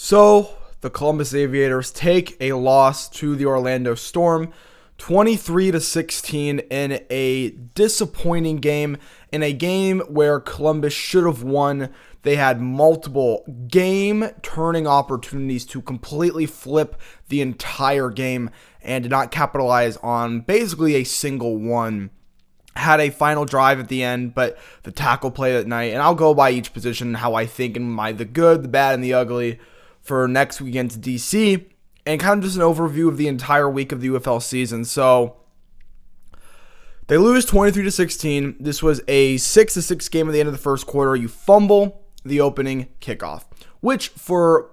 So the Columbus Aviators take a loss to the Orlando Storm, 23-16 in a disappointing game, in a game where Columbus should have won. They had multiple game-turning opportunities to completely flip the entire game and did not capitalize on basically a single one. Had a final drive at the end, but the tackle play at night, and I'll go by each position, how I think in the good, the bad, and the ugly for next week against DC, and kind of just an overview of the entire week of the UFL season. So they lose 23-16. This was a 6-6 game at the end of the first quarter. You fumble the opening kickoff, which for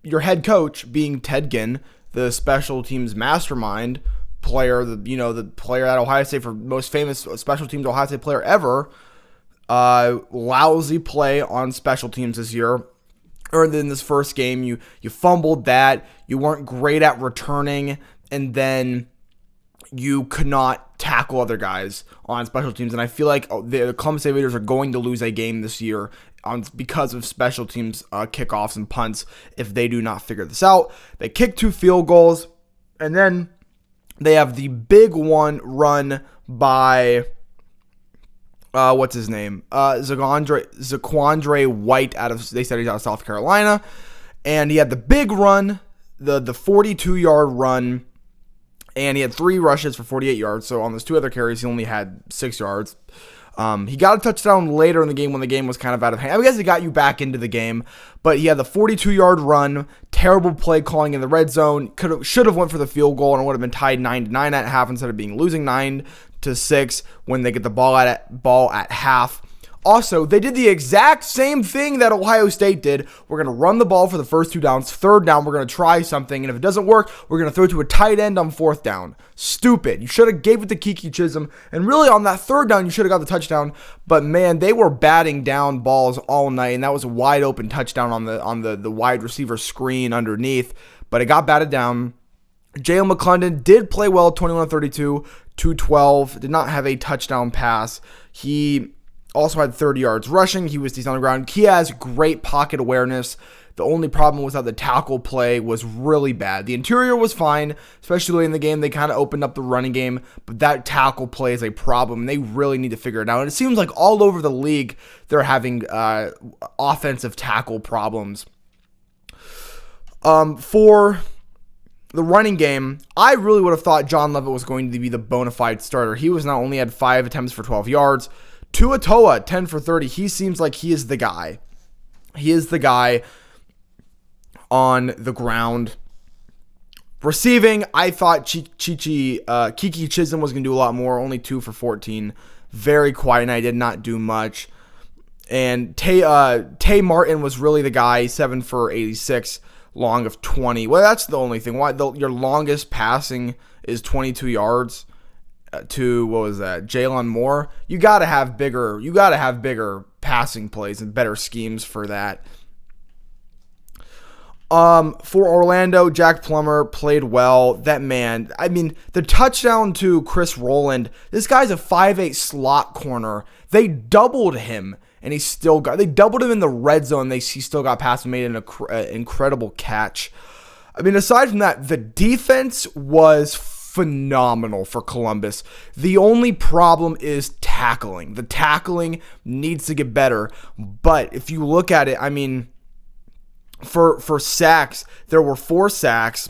your head coach being Ted Ginn, the special teams mastermind player, the player at Ohio State, for most famous special teams Ohio State player ever, lousy play on special teams this year. Or in this first game, you fumbled that, you weren't great at returning, and then you could not tackle other guys on special teams. And I feel like the Columbus Aviators are going to lose a game this year because of special teams kickoffs and punts if they do not figure this out. They kick 2 field goals, and then they have the big one run by what's his name? Zaquandre White they said he's out of South Carolina. And he had the big run, the 42-yard run, and he had 3 rushes for 48 yards. So on those 2 other carries, he only had 6 yards. He got a touchdown later in the game when the game was kind of out of hand. I guess it got you back into the game, but he had the 42-yard run, terrible play calling in the red zone, should have went for the field goal, and it would have been tied 9-9 at half instead of being losing 9-6 when they get the ball at half. Also, they did the exact same thing that Ohio State did. We're going to run the ball for the first 2 downs. 3rd down, we're going to try something. And if it doesn't work, we're going to throw it to a tight end on 4th down. Stupid. You should have gave it to Kiki Chisholm. And really, on that 3rd down, you should have got the touchdown. But, man, they were batting down balls all night. And that was a wide open touchdown on the wide receiver screen underneath. But it got batted down. Jalen McClendon did play well, 21-32, 212. Did not have a touchdown pass. He also had 30 yards rushing. He was decent on the ground. He has great pocket awareness. The only problem was that the tackle play was really bad. The interior was fine, especially late in the game. They kind of opened up the running game, but that tackle play is a problem. They really need to figure it out. And it seems like all over the league, they're having offensive tackle problems. For the running game, I really would have thought John Levitt was going to be the bona fide starter. He was not only had 5 attempts for 12 yards, Tua Toa, 10 for 30. He seems like he is the guy. He is the guy on the ground. Receiving, I thought Kiki Chisholm was going to do a lot more. Only 2 for 14. Very quiet, and I did not do much. And Tay Martin was really the guy. 7 for 86. Long of 20. Well, that's the only thing. Why your longest passing is 22 yards. To what was that? Jalen Moore. You got to have bigger passing plays and better schemes for that. For Orlando, Jack Plummer played well. That man, I mean, the touchdown to Chris Rowland. This guy's a 5'8" slot corner. They doubled him, and they doubled him in the red zone. He still got past and made an incredible catch. I mean, aside from that, the defense was phenomenal for Columbus. The only problem is tackling. The tackling needs to get better. But if you look at it, I mean, for sacks, there were 4 sacks.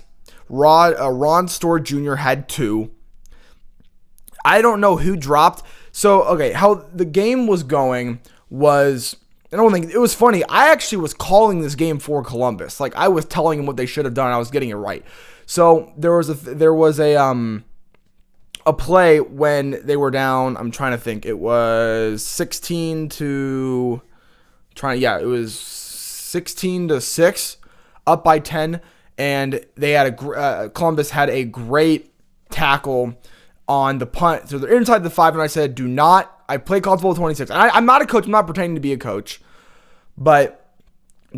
Ron Storr Jr. had 2. I don't know who dropped. So, okay, how the game was going was, I don't think, it was funny. I actually was calling this game for Columbus. Like, I was telling them what they should have done. I was getting it right. So there was a play when they were down. I'm trying to think. It was 16-6, up by 10, and they had Columbus had a great tackle on the punt. So they're inside the 5, and I said, I play college football 26. And I'm not a coach. I'm not pretending to be a coach, but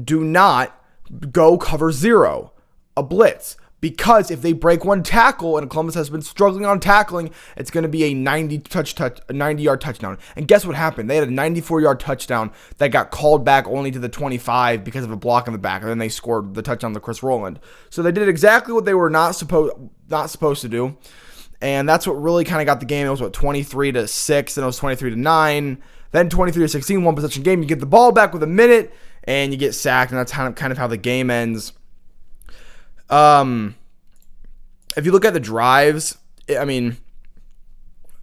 do not go cover 0, a blitz. Because if they break one tackle, and Columbus has been struggling on tackling, it's going to be a 90-yard touchdown. And guess what happened? They had a 94-yard touchdown that got called back only to the 25 because of a block in the back, and then they scored the touchdown to Chris Rowland. So they did exactly what they were not supposed to do, and that's what really kind of got the game. It was 23-6, then it was 23-9, then 23-16, one possession game. You get the ball back with a minute, and you get sacked, and that's kind of how the game ends. If you look at the drives,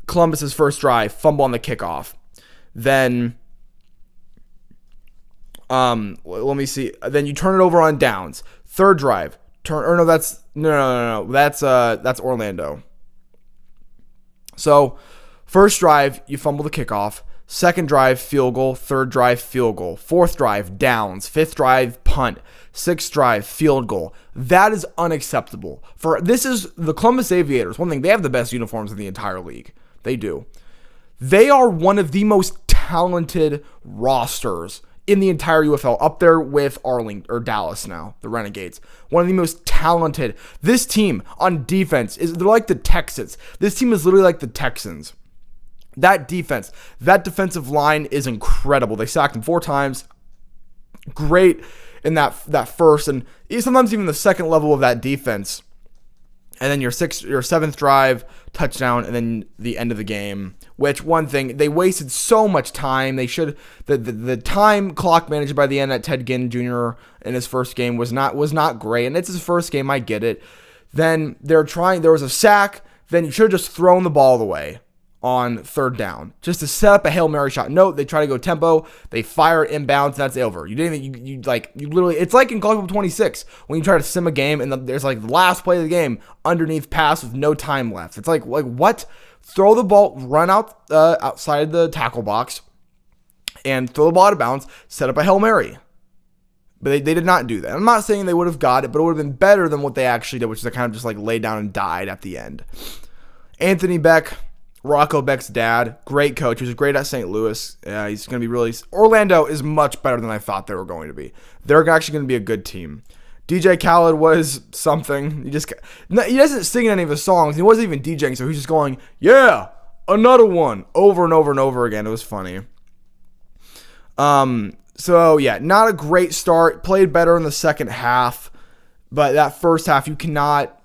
Columbus's first drive, fumble on the kickoff. Then, let me see. Then you turn it over on downs. Third drive, that's Orlando. So, first drive, you fumble the kickoff. Second drive, field goal. Third drive, field goal. Fourth drive, downs. Fifth drive, punt. Sixth drive, field goal. That is unacceptable. This is the Columbus Aviators. One thing, they have the best uniforms in the entire league. They do. They are one of the most talented rosters in the entire UFL, up there with Dallas now, the Renegades. One of the most talented. This team on defense they're like the Texans. This team is literally like the Texans. That defense, that defensive line is incredible. They sacked him 4 times. Great in that first and sometimes even the second level of that defense. And then your 7th drive, touchdown, and then the end of the game. Which, one thing, they wasted so much time. They should the time clock managed by the end at Ted Ginn Jr. in his first game was not great. And it's his first game, I get it. Then there was a sack. Then you should have just thrown the ball away on third down, just to set up a Hail Mary shot. No, they try to go tempo, they fire inbounds, and that's over. You didn't even, you literally, it's like in College Football 26, when you try to sim a game, and there's like the last play of the game, underneath pass with no time left. It's like what? Throw the ball, run outside the tackle box, and throw the ball out of bounds, set up a Hail Mary. But they did not do that. I'm not saying they would have got it, but it would have been better than what they actually did, which is they kind of just like laid down and died at the end. Anthony Beck, Rocco Beck's dad, great coach. He was great at St. Louis. He's going to be really... Orlando is much better than I thought they were going to be. They're actually going to be a good team. DJ Khaled was something. He doesn't sing in any of his songs. He wasn't even DJing, so he's just going, yeah, another one, over and over and over again. It was funny. So, yeah, not a great start. Played better in the second half, but that first half, you cannot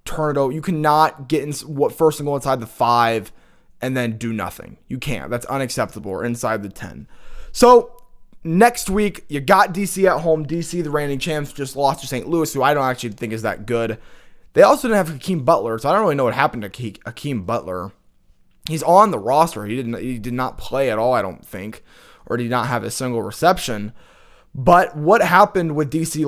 turn it over. You cannot get in first and go inside the 5 and then do nothing. You can't. That's unacceptable, or inside the 10. So next week, you got DC at home. DC, the reigning champs, just lost to St. Louis, who I don't actually think is that good. They also didn't have Hakeem Butler, so I don't really know what happened to Hakeem Butler. He's on the roster. He did not play at all, I don't think, or did not have a single reception. But what happened with DC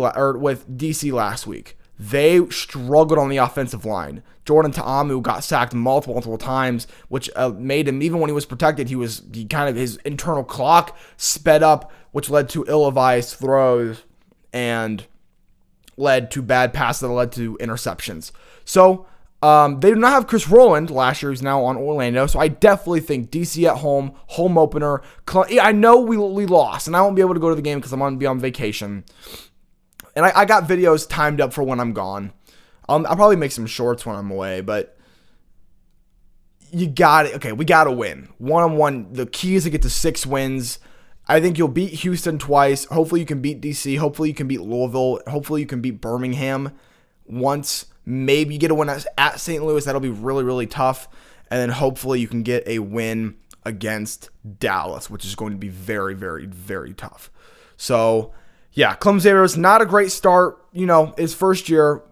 last week? They struggled on the offensive line. Jordan Ta'amu got sacked multiple times, which made him, even when he was protected, his internal clock sped up, which led to ill-advised throws and led to bad passes that led to interceptions. So they do not have Chris Rowland last year, who's now on Orlando. So I definitely think DC at home opener. I know we lost, and I won't be able to go to the game because I'm going to be on vacation. And I got videos timed up for when I'm gone. I'll probably make some shorts when I'm away, but you got it. Okay, we got to win. 1-on-1, the key is to get to 6 wins. I think you'll beat Houston twice. Hopefully you can beat DC. Hopefully you can beat Louisville. Hopefully you can beat Birmingham once. Maybe you get a win at St. Louis. That'll be really, really tough. And then hopefully you can get a win against Dallas, which is going to be very, very, very tough. So, yeah, Columbus Aviators, not a great start. His first year,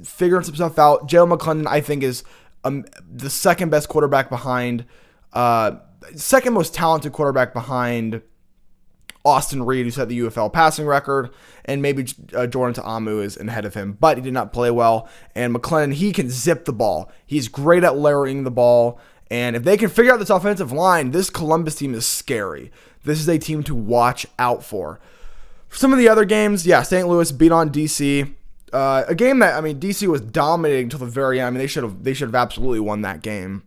figuring some stuff out. Jalen McClendon, I think, is the second best quarterback behind, second most talented quarterback behind Austin Reed, who set the UFL passing record, and maybe Jordan Ta'amu is ahead of him, but he did not play well. And McClendon, he can zip the ball. He's great at layering the ball. And if they can figure out this offensive line, this Columbus team is scary. This is a team to watch out for. Some of the other games, yeah, St. Louis beat on DC. A game that, DC was dominating until the very end. They should have absolutely won that game.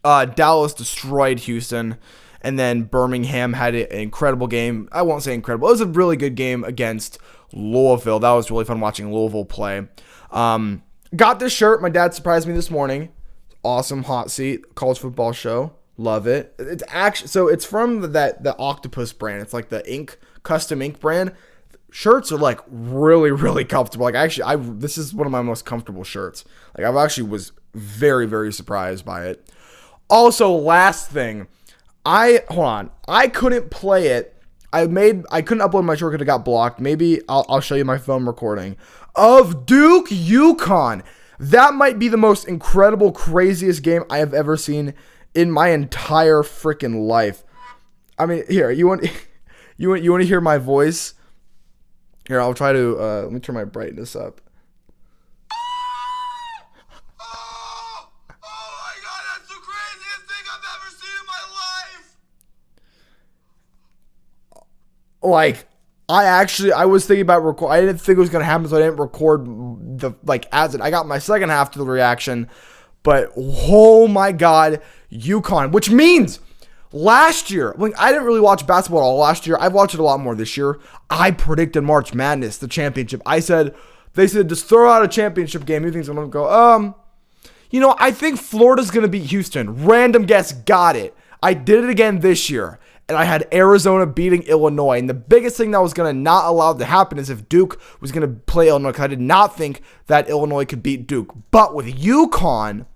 Dallas destroyed Houston, and then Birmingham had an incredible game. I won't say incredible. It was a really good game against Louisville. That was really fun watching Louisville play. Got this shirt. My dad surprised me this morning. Awesome hot seat college football show. Love it. It's actually, so it's from the Octopus brand. It's like the ink, custom ink brand. Shirts are like really, really comfortable. Like actually, this is one of my most comfortable shirts. Like I actually was very, very surprised by it. Also, last thing, I couldn't play it. I couldn't upload my short because it got blocked. Maybe I'll show you my phone recording of Duke UConn. That might be the most incredible, craziest game I have ever seen in my entire freaking life. I mean, here, you want to hear my voice? Here, I'll try to, let me turn my brightness up. Oh my God, that's the craziest thing I've ever seen in my life. Like, I was thinking about record. I didn't think it was going to happen, so I didn't record I got my second half to the reaction. But, oh my God, UConn, which means last year, I didn't really watch basketball at all last year. I've watched it a lot more this year. I predicted March Madness, the championship. They said, just throw out a championship game. You think I'm going to go, I think Florida's going to beat Houston. Random guess, got it. I did it again this year. And I had Arizona beating Illinois. And the biggest thing that was going to not allow it to happen is if Duke was going to play Illinois, because I did not think that Illinois could beat Duke. But with UConn,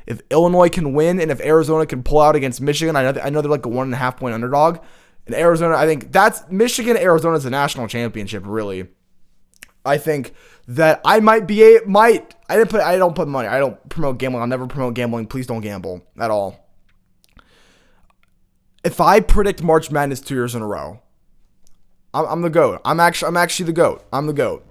if Illinois can win and if Arizona can pull out against Michigan, I know they're like a 1.5 point underdog. And Arizona, I think that's Michigan, Arizona is a national championship, really. I think that I might be I don't put money. I don't promote gambling. I'll never promote gambling. Please don't gamble at all. If I predict March Madness 2 years in a row, I'm the GOAT. I'm actually the GOAT. I'm the GOAT.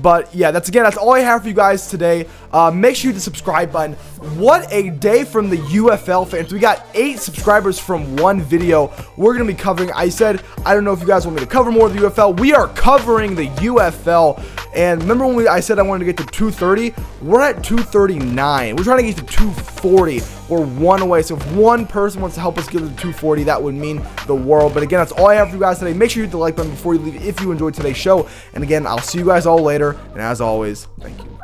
But yeah, that's all I have for you guys today. Make sure you hit the subscribe button. What a day from the UFL fans. We got 8 subscribers from one video. We're going to be covering, I said, I don't know if you guys want me to cover more of the UFL. We are covering the UFL. And remember when I said I wanted to get to 230? We're at 239. We're trying to get to 240. We're one away. So if one person wants to help us get to 240, that would mean the world. But again, that's all I have for you guys today. Make sure you hit the like button before you leave if you enjoyed today's show. And again, I'll see you guys all later. And as always, thank you.